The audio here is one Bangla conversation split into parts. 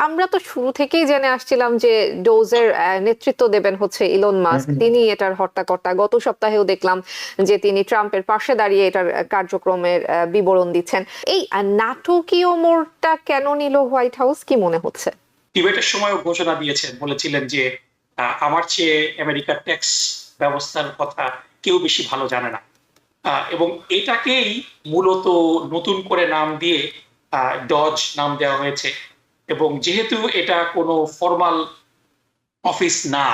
আমরা তো শুরু থেকেই জেনে আসছিলাম যে ডোজের নেতৃত্ব দেবেন হচ্ছে ইলন মাস্ক। তিনি এটার হর্তাকর্তা। গত সপ্তাহেও দেখলাম যে তিনি ট্রাম্পের পাশে দাঁড়িয়ে এটার কার্যক্রমের বিবরণ দিচ্ছেন। এই নাটকীয় মোড়টা কেন নিল হোয়াইট হাউস, কি মনে হচ্ছে? ডিবেটের সময়ও ঘোষণা দিয়েছেন, বলেছিলেন যে আমার চেয়ে আমেরিকার ট্যাক্স ব্যবস্থার কথা কেউ বেশি ভালো জানে না। এবং এটাকেই মূলত নতুন করে নাম দিয়ে ডজ নাম দেওয়া হয়েছে। এবং যেহেতু এটা কোনো ফর্মাল অফিস না,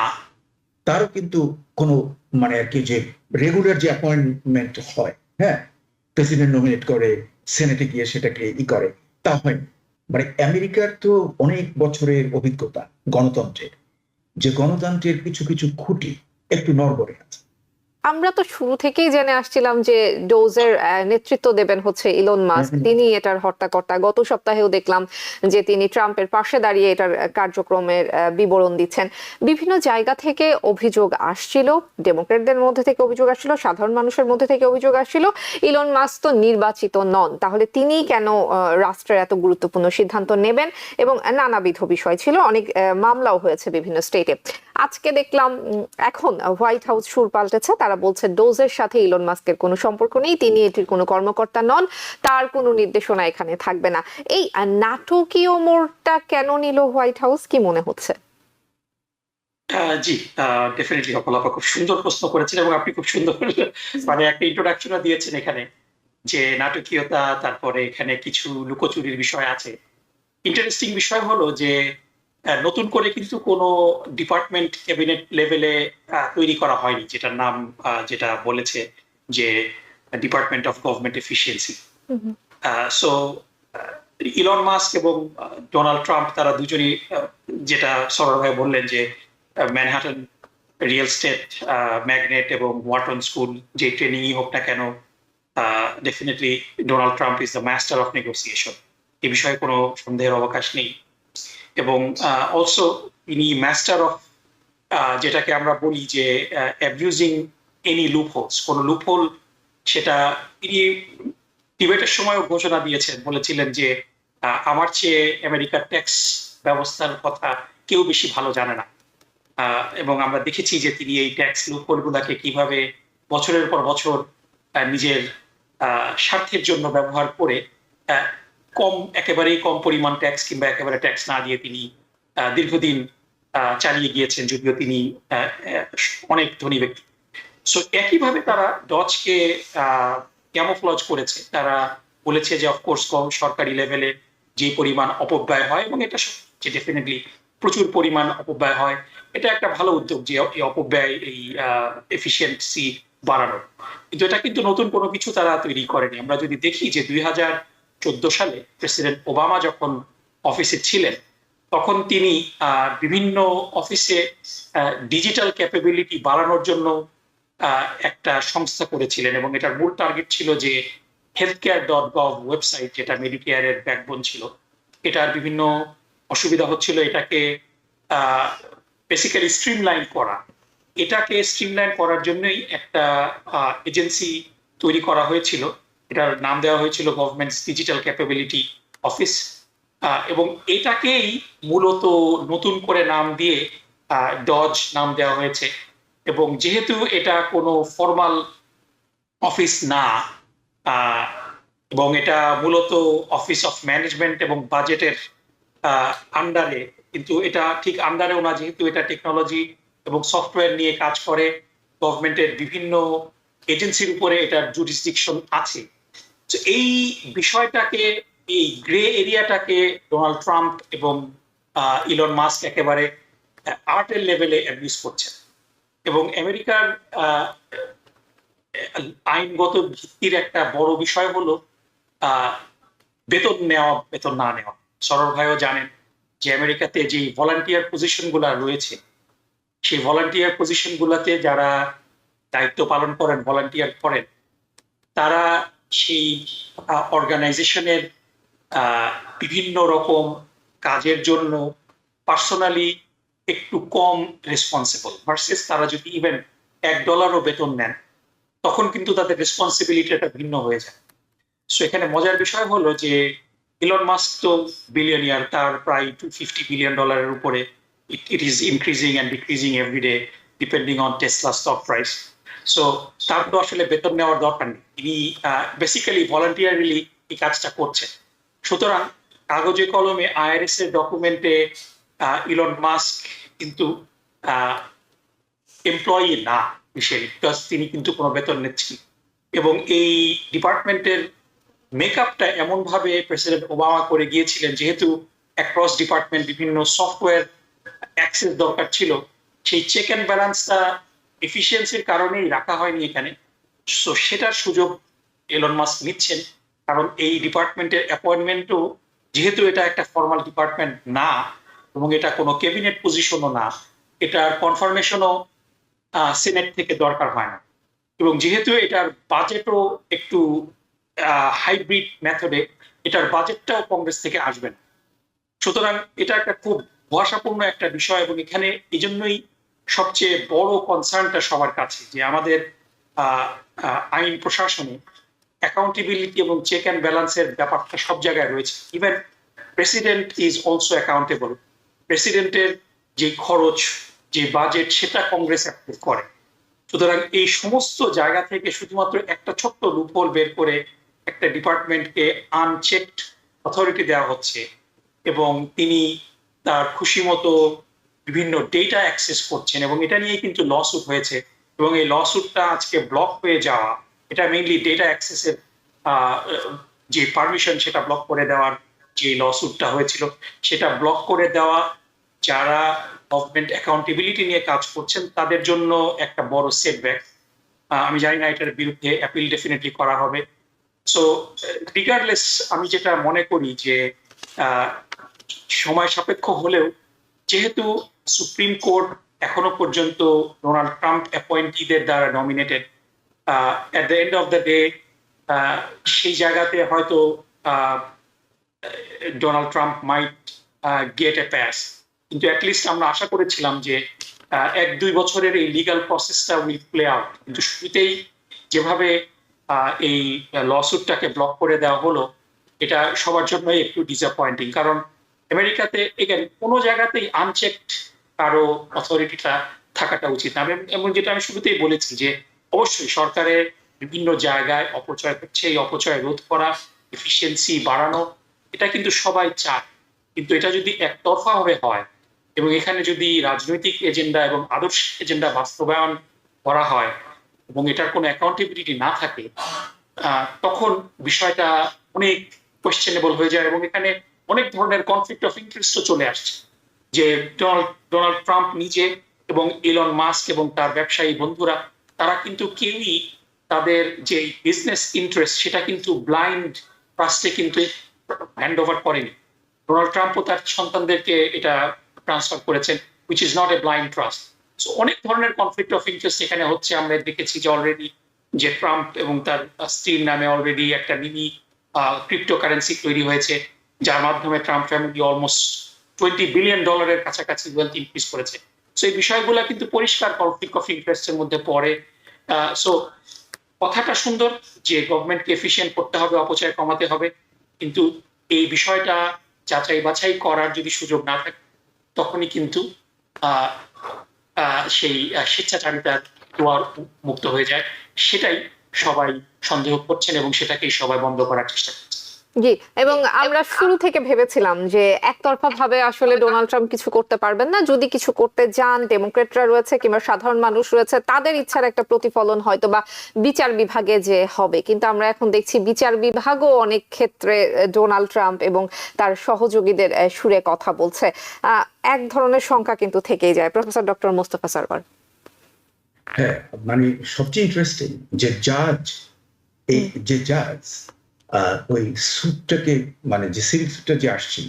তারও কিন্তু কোনো মানে আর কি যে রেগুলার যে অ্যাপয়েন্টমেন্ট হয়, হ্যাঁ, প্রেসিডেন্ট নমিনেট করে, সেনেটে গিয়ে সেটাকে করে, তা হয়নি। মানে আমেরিকার তো অনেক বছরের অভিজ্ঞতা গণতন্ত্রের, যে গণতন্ত্রের কিছু কিছু খুঁটি একটু নড়বড়ে আছে। আমরা তো শুরু থেকেই জেনে আসছিলাম যে ডোজের নেতৃত্ব দেবেন হচ্ছে ইলন মাস্ক। তিনি এটার হর্তাকর্তা। গত সপ্তাহেও দেখলাম যে তিনি ট্রাম্পের পাশে দাঁড়িয়ে এটার কার্যক্রমের বিবরণ দিচ্ছেন। বিভিন্ন জায়গা থেকে অভিযোগ আসছিল, ডেমোক্রেটদের মধ্যে থেকে অভিযোগ আসছিল, সাধারণ মানুষের মধ্যে থেকে অভিযোগ আসছিল ইলন মাস্ক তো নির্বাচিত নন, তাহলে তিনি কেন রাষ্ট্রের এত গুরুত্বপূর্ণ সিদ্ধান্ত নেবেন, এবং নানাবিধ বিষয় ছিল। অনেক মামলাও হয়েছে বিভিন্ন স্টেটে। আজকে দেখলাম এখন হোয়াইট হাউস সুর পাল্টেছে। তারা বলছে ডোজের সাথে ইলন মাস্কের কোনো সম্পর্ক নেই, তিনি এটির কোনো কর্মকর্তা নন, তার কোনো নির্দেশনা এখানে থাকবে না। এই নাটকীয় মোড়টা কেন নিল হোয়াইট হাউস, কি মনে হচ্ছে? জি, ডেফিনেটলি অপল আপা খুব সুন্দর প্রশ্ন করেছেন এবং আপনি খুব সুন্দর মানে একটা ইন্ট্রোডাকশনও দিয়েছেন এখানে, যে নাটকীয়তা, তারপরে এখানে কিছু লুকোচুরির বিষয় আছে। ইন্টারেস্টিং বিষয় হলো যে নতুন করে কিন্তু কোনো ডিপার্টমেন্ট ক্যাবিনেট লেভেলে তৈরি করা হয়নি, যেটার নাম যেটা বলেছে যে department of government efficiency. So Elon Musk এবং ডোনাল্ড ট্রাম্প তারা দুজনই যেটা সরলভাবে বললেন যে ম্যানহাটন রিয়েল স্টেট ম্যাগনেট এবং ওয়াটন স্কুল যে ট্রেনিংই হোক না কেন, definitely Donald Trump is the master of negotiation, এ বিষয়ে কোনো সন্দেহের অবকাশ নেই। এবং অলসো ইনি মাস্টার অফ, যেটাকে আমরা বলি যে অ্যাবিউজিং এনি লুপহোলস, কোন লুপহোল সেটা তিনি ডিবেটের সময়ও ঘোষণা দিয়েছেন, বলেছিলেন যে আমার চেয়ে আমেরিকার ট্যাক্স ব্যবস্থার কথা কেউ বেশি ভালো জানে না। এবং আমরা দেখেছি যে তিনি এই ট্যাক্স লুপহোলগুলোকে কিভাবে বছরের পর বছর নিজের স্বার্থের জন্য ব্যবহার করে একেবারেই কম পরিমাণ ট্যাক্স কিংবা একেবারে ট্যাক্স না দিয়ে তিনি দীর্ঘদিন চালিয়ে গিয়েছেন, যদিও তিনি অনেক ধনী ব্যক্তি। সো একইভাবে তারা ডজকে ক্যামোফ্লজ করেছে। তারা বলেছে যে অফকোর্স সরকারি লেভেলে যে পরিমাণ অপব্যয় হয়, এবং এটা ডেফিনেটলি প্রচুর পরিমাণ অপব্যয় হয়, এটা একটা ভালো উদ্যোগ যে এই অপব্যয়, এই এফিসিয়েন্সি বাড়ানোর। কিন্তু এটা কিন্তু নতুন কোনো কিছু তারা তৈরি করেনি। আমরা যদি দেখি যে 2014 সালে প্রেসিডেন্ট ওবামা যখন অফিসে ছিলেন, তখন তিনি বিভিন্ন অফিসে ডিজিটাল ক্যাপাবিলিটি বাড়ানোর জন্য একটা সংস্থা করেছিলেন, এবং এটার মূল টার্গেট ছিল যে healthcare.gov ওয়েবসাইট, যেটা মেডিকেয়ারের ব্যাকবোন ছিল, এটার বিভিন্ন অসুবিধা হচ্ছিল, এটাকে বেসিক্যালি স্ট্রিমলাইন করা। এটাকে স্ট্রিমলাইন করার জন্যই একটা এজেন্সি তৈরি করা হয়েছিল, এটার নাম দেওয়া হয়েছিল গভর্নমেন্ট ডিজিটাল ক্যাপাবিলিটি অফিস। এবং এটাকেই মূলত নতুন করে নাম দিয়ে ডজ নাম দেওয়া হয়েছে। এবং যেহেতু এটা কোনো ফর্মাল অফিস না, এবং এটা মূলত অফিস অফ ম্যানেজমেন্ট এবং বাজেটের আন্ডারে, কিন্তু এটা ঠিক আন্ডারেও না, যেহেতু এটা টেকনোলজি এবং সফটওয়্যার নিয়ে কাজ করে, গভর্নমেন্টের বিভিন্ন এজেন্সির উপরে এটার জুরিসডিকশন আছে। এই বিষয়টাকে, এই গ্রে এরিয়াটাকে ডোনাল্ড ট্রাম্প এবং ইলন মাস্ক একেবারে আর্টের লেভেলে অ্যাবিউজ করছেন। এবং আমেরিকার আইনগত ভিত্তির একটা বড় বিষয় হলো বেতন নেওয়া, বেতন না নেওয়া। সরল ভাইও জানেন যে আমেরিকাতে যে ভলান্টিয়ার পজিশন গুলা রয়েছে, সেই ভলান্টিয়ার পজিশন গুলাতে যারা দায়িত্ব পালন করেন, ভলান্টিয়ার করেন, তারা সেই অর্গানাইজেশনের বিভিন্ন রকম কাজের জন্য পার্সোনালি একটু কম রেসপন্সিবল, ভার্সেস তারা যদি ইভেন $1 বেতন নেন, তখন কিন্তু তাদের রেসপন্সিবিলিটিটা ভিন্ন হয়ে যায়। সো এখানে মজার বিষয় হলো যে ইলন মাস্ক তো বিলিয়নিয়ার, তার প্রায় $250 বিলিয়ন উপরে। It is increasing and decreasing everyday depending on Tesla stock price. So তার তো আসলে বেতন নেওয়ার দরকার নেই, তিনি বেসিক্যালি ভলান্টিয়ারলি এই কাজটা করছেন। সুতরাং কাগজে কলমে IRS এর ডকুমেন্টে ইলন মাস্ক কিন্তু এমপ্লয়ি না বিশেষ, বিকজ তিনি কিন্তু কোনো বেতন নিচ্ছেন। এবং এই ডিপার্টমেন্টের মেকআপটা এমন ভাবে প্রেসিডেন্ট ওবামা করে গিয়েছিলেন, যেহেতু অ্যাক্রস ডিপার্টমেন্ট বিভিন্ন সফটওয়্যার অ্যাক্সেস দরকার ছিল, সেই চেক অ্যান্ড ব্যালেন্সটা এফিসিয়েন্সির কারণেই রাখা হয়নি এখানে। সো সেটার সুযোগ এলন মাস্ক নিচ্ছেন, কারণ এই ডিপার্টমেন্টের অ্যাপয়েন্টমেন্টও, যেহেতু এটা একটা ফর্মাল ডিপার্টমেন্ট না এবং এটা কোনো ক্যাবিনেট পজিশনও না, এটার কনফার্মেশনও সিনেট থেকে দরকার হয় না। এবং যেহেতু এটার বাজেটও একটু হাইব্রিড মেথডে, এটার বাজেটটাও কংগ্রেস থেকে আসবে না। সুতরাং এটা একটা খুব ভরসাপূর্ণ একটা বিষয়, এবং এখানে এই জন্যই সবচেয়ে বড় কনসার্নটা সবার কাছে, যে আমাদের আইন প্রশাসনে অ্যাকাউন্টেবিলিটি এবং চেক অ্যান্ড ব্যালেন্সের ব্যাপারটা সব জায়গায় রয়েছে। Even president is also accountable. প্রেসিডেন্টের যে খরচ, যে বাজেট, সেটা কংগ্রেস অ্যাপ্রুভ করে। সুতরাং এই সমস্ত জায়গা থেকে শুধুমাত্র একটা ছোট্ট লুপহোল বের করে একটা ডিপার্টমেন্টকে আনচেকড অথরিটি দেওয়া হচ্ছে, এবং তিনি তার খুশি মতো বিভিন্ন ডেটা অ্যাক্সেস করছেন, এবং এটা নিয়ে কিন্তু লসুট হয়েছে। এবং এই লসুটটা আজকে ব্লক হয়ে যাওয়া, এটা মেইনলি ডেটা অ্যাক্সেসের যে পারমিশন, সেটা ব্লক করে দেওয়ার যে লসুটটা হয়েছিল, সেটা ব্লক করে দেওয়া যারা গভর্নমেন্ট অ্যাকাউন্টেবিলিটি নিয়ে কাজ করছেন তাদের জন্য একটা বড় সেটব্যাক। আমি জানি না এটার বিরুদ্ধে অ্যাপিল ডেফিনেটলি করা হবে। সো রিগার্ডলেস, আমি যেটা মনে করি যে সময় সাপেক্ষ হলেও, যেহেতু সুপ্রিম কোর্ট এখনো পর্যন্ত ডোনাল্ড ট্রাম্প অ্যাপয়েন্টিদের দ্বারা nominated, at the end of the day সেই জায়গাতে হয়তো Donald Trump might get a pass, কিন্তু অ্যাটলিস্ট আমরা আশা করেছিলাম যে 1-2 বছরের এই লিগাল প্রসেসটা উইল প্লে আউট। কিন্তু শুরুতেই যেভাবে এই লসুটটাকে ব্লক করে দেওয়া হলো, এটা সবার জন্যই একটু ডিসঅ্যাপয়েন্টিং। কারণ আমেরিকাতে এগেন কোনো জায়গাতেই আনচেকড কারো অথরিটিটা থাকাটা উচিত না। এবং যেটা আমি শুরুতেই বলেছি, যে অবশ্যই সরকারের বিভিন্ন জায়গায় অপচয় হচ্ছে, এই অপচয় রোধ করা, এফিসিয়েন্সি বাড়ানো, এটা কিন্তু সবাই চায়। কিন্তু এটা যদি একতরফা ভাবে হয়, এবং এখানে যদি রাজনৈতিক এজেন্ডা এবং আদর্শ এজেন্ডা বাস্তবায়ন করা হয়, এবং এটার কোনো অ্যাকাউন্টেবিলিটি না থাকে, তখন বিষয়টা অনেক কোয়েশ্চেনেবল হয়ে যায়, এবং এখানে অনেক ধরনের কনফ্লিক্ট অফ ইন্টারেস্টও চলে আসছে। যে ডোনাল্ড ট্রাম্প নিজে এবং ইলন মাস্ক এবং তার ব্যবসায়ী বন্ধুরা, তারা কিন্তু কেউই তাদের যে বিজনেস ইন্টারেস্ট, সেটা কিন্তু ব্লাইন্ড ট্রাস্টে কিন্তু হ্যান্ড ওভার করেনি। ডোনাল্ড ট্রাম্পও তার সন্তানদেরকে এটা ট্রান্সফার করেছেন, which is not a blind trust. So অনেক ধরনের কনফ্লিক্ট অফ ইন্টারেস্ট এখানে হচ্ছে। আমরা দেখেছি যে অলরেডি যে ট্রাম্প এবং তার স্ত্রীর নামে অলরেডি একটা মিনি ক্রিপ্টোকারেন্সি তৈরি হয়েছে, যার মাধ্যমে ট্রাম্প ফ্যামিলি অলমোস্ট $20 বিলিয়ন কাছাকাছি ওয়েলথ ইনক্রিজ করেছে। সো এই বিষয়গুলো কিন্তু পরিষ্কার কনফ্লিক্ট অফ ইন্টারেস্টের মধ্যে পড়ে। সো কথাটা সুন্দর যে গভর্নমেন্টকে এফিশিয়েন্ট করতে হবে, অপচয় কমাতে হবে, কিন্তু এই বিষয়টা যাচাই বাছাই করার যদি সুযোগ না থাকে, তখনই কিন্তু সেই স্বেচ্ছাচারিতার দুয়ার মুক্ত হয়ে যায়। সেটাই সবাই সন্দেহ করছেন, এবং সেটাকেই সবাই বন্ধ করার চেষ্টা করছে। জি, এবং আমরা শুরু থেকে ভেবেছিলাম যে একতরফা ভাবে আসলে ডোনাল্ড ট্রাম্প কিছু করতে পারবেন না। যদি কিছু করতে যান, ডেমোক্রেটরা রয়েছে কিংবা সাধারণ মানুষ রয়েছে, তাদের ইচ্ছার একটা প্রতিফলন হয়তো বা বিচার বিভাগে যে হবে। কিন্তু আমরা এখন দেখছি বিচার বিভাগও অনেক ক্ষেত্রে ডোনাল্ড ট্রাম্প এবং তার সহযোগীদের সুরে কথা বলছে। এক ধরনের শঙ্কা কিন্তু থেকেই যায়। Professor doctor Mostafa Sarwar. হ্যাঁ, মানে সবচেয়ে ইন্টারেস্টিং যে জাজ ওই স্যুটটাকে, মানে যে সিভিল স্যুটটা যে আসছিল,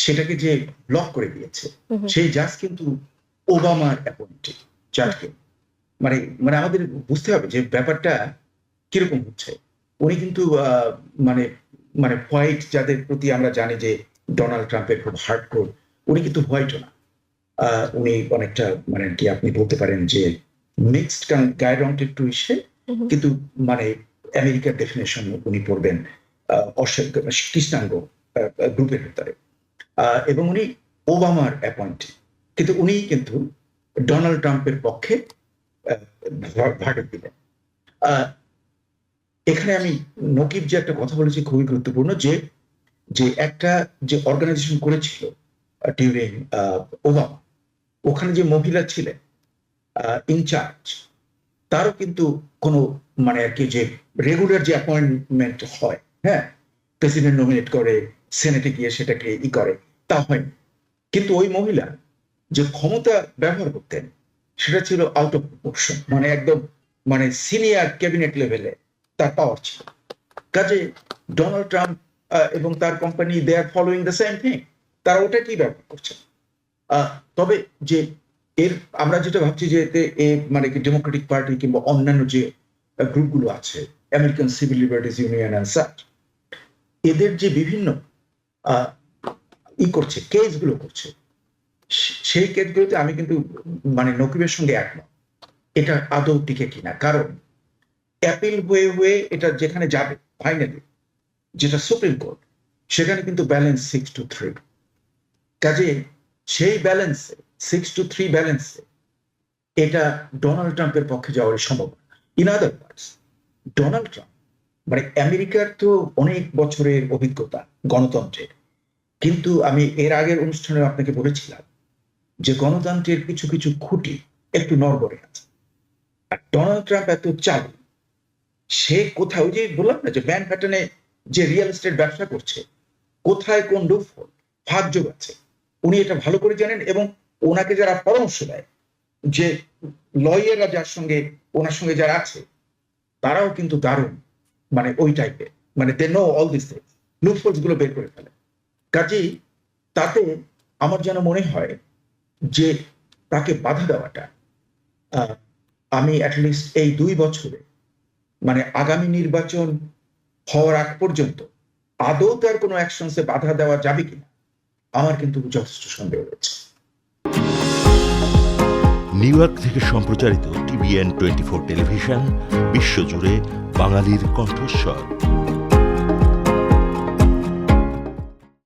সেটাকে যে ব্লক করে দিয়েছে, সেই জাজ কিন্তু ওবামার অ্যাপয়েন্টেড জাজকে। মানে মানে আমাদের বুঝতে হবে যে ব্যাপারটা কিরকম হচ্ছে। উনি কিন্তু মানে মানে হোয়াইট, যাদের প্রতি আমরা জানি যে ডোনাল্ড ট্রাম্পের খুব হার্ডকোর, উনি কিন্তু হোয়াইটও না। উনি অনেকটা মানে কি আপনি বলতে পারেন যে মিক্সড, গায়ের রংটা একটু ইসে, কিন্তু মানে আমেরিকার ডেফিনেশন উনি পড়বেন কৃষ্ণাঙ্গ গ্রুপের ভেতরে, এবং উনি ওবামার অ্যাপয়েন্টে, কিন্তু উনি কিন্তু ডোনাল্ড ট্রাম্পের পক্ষে ভার্ডিক্ট দিলেন। এখানে আমি নকিব যে একটা কথা বলেছি খুবই গুরুত্বপূর্ণ, যে একটা যে অর্গানাইজেশন করেছিল ডিউরিং ওবামা, ওখানে যে মহিলা ছিলেন ইনচার্জ, তারও কিন্তু কোনো মানে আর কি যে রেগুলার যে অ্যাপয়েন্টমেন্ট হয়, হ্যাঁ, প্রেসিডেন্ট নমিনেট করে, সেনেটে গিয়ে সেটাকে করে, তা হয়নি। কিন্তু ওই মহিলা যে ক্ষমতা ব্যবহার করতেন সেটা ছিল আউট অফ প্রপোর্শন, মানে একদম মানে সিনিয়র ক্যাবিনেট লেভেলে তার পাওয়ার ছিল। কাজে ডোনাল্ড ট্রাম্প এবং তার company they are following the same thing, তারা ওটাকেই ব্যবহার করছে। তবে যে এর আমরা যেটা ভাবছি যে এতে মানে কি ডেমোক্রেটিক পার্টি কিংবা অন্যান্য যে গ্রুপগুলো আছে, American civil liberties union and such, এদের যে বিভিন্ন করছে, কেসগুলো করছে, সেই কেসগুলোতে আমি কিন্তু মানে নকিবের সঙ্গে একমত, এটা আদৌ টিকে কিনা। কারণ অ্যাপিল হয়ে হয়ে এটা যেখানে যাবে ফাইনালি, যেটা সুপ্রিম কোর্ট, সেখানে কিন্তু ব্যালেন্স 6-3। কাজে সেই ব্যালেন্সে 6-3 ব্যালেন্সে এটা ডোনাল্ড ট্রাম্পের পক্ষে যাওয়ার সম্ভব। In other words, Donald Trump মানে আমেরিকার তো অনেক বছরের অভিজ্ঞতা গণতন্ত্রের, কিন্তু আমি এর আগের অনুষ্ঠানে আপনাকে বলেছিলাম যে গণতন্ত্রের কিছু কিছু খুঁটি একটু নড়বড়ে আছে। আর ডোনাল্ড ট্রাম্প এত চালু, সে কোথাও যে বললাম না যে ম্যানহাটনে যে রিয়েল এস্টেট ব্যবসা করছে, কোথায় কোন লুপহোল ফাঁকযোগ আছে, উনি এটা ভালো করে জানেন। এবং ওনাকে যারা পরামর্শ দেয়, যে লয়াররা যার সঙ্গে ওনার সঙ্গে যারা আছে, তারাও কিন্তু দারুণ মানে ওই টাইপের, মানে they know all this things, loopholes গুলো বের করে ফেলে। কাজেই তাতে আমার যেন মনে হয় যে তাকে বাধা দেওয়াটা, আমি অ্যাটলিস্ট এই 2 বছরে মানে আগামী নির্বাচন হওয়ার আগ পর্যন্ত আদৌ তার কোনো অ্যাকশনসে বাধা দেওয়া যাবে কিনা, আমার কিন্তু যথেষ্ট সন্দেহ রয়েছে। নিউ ইয়র্ক থেকে সম্প্রচারিত TVN 24 টেলিভিশন বিশ্বজুড়ে বাঙালির কণ্ঠস্বর।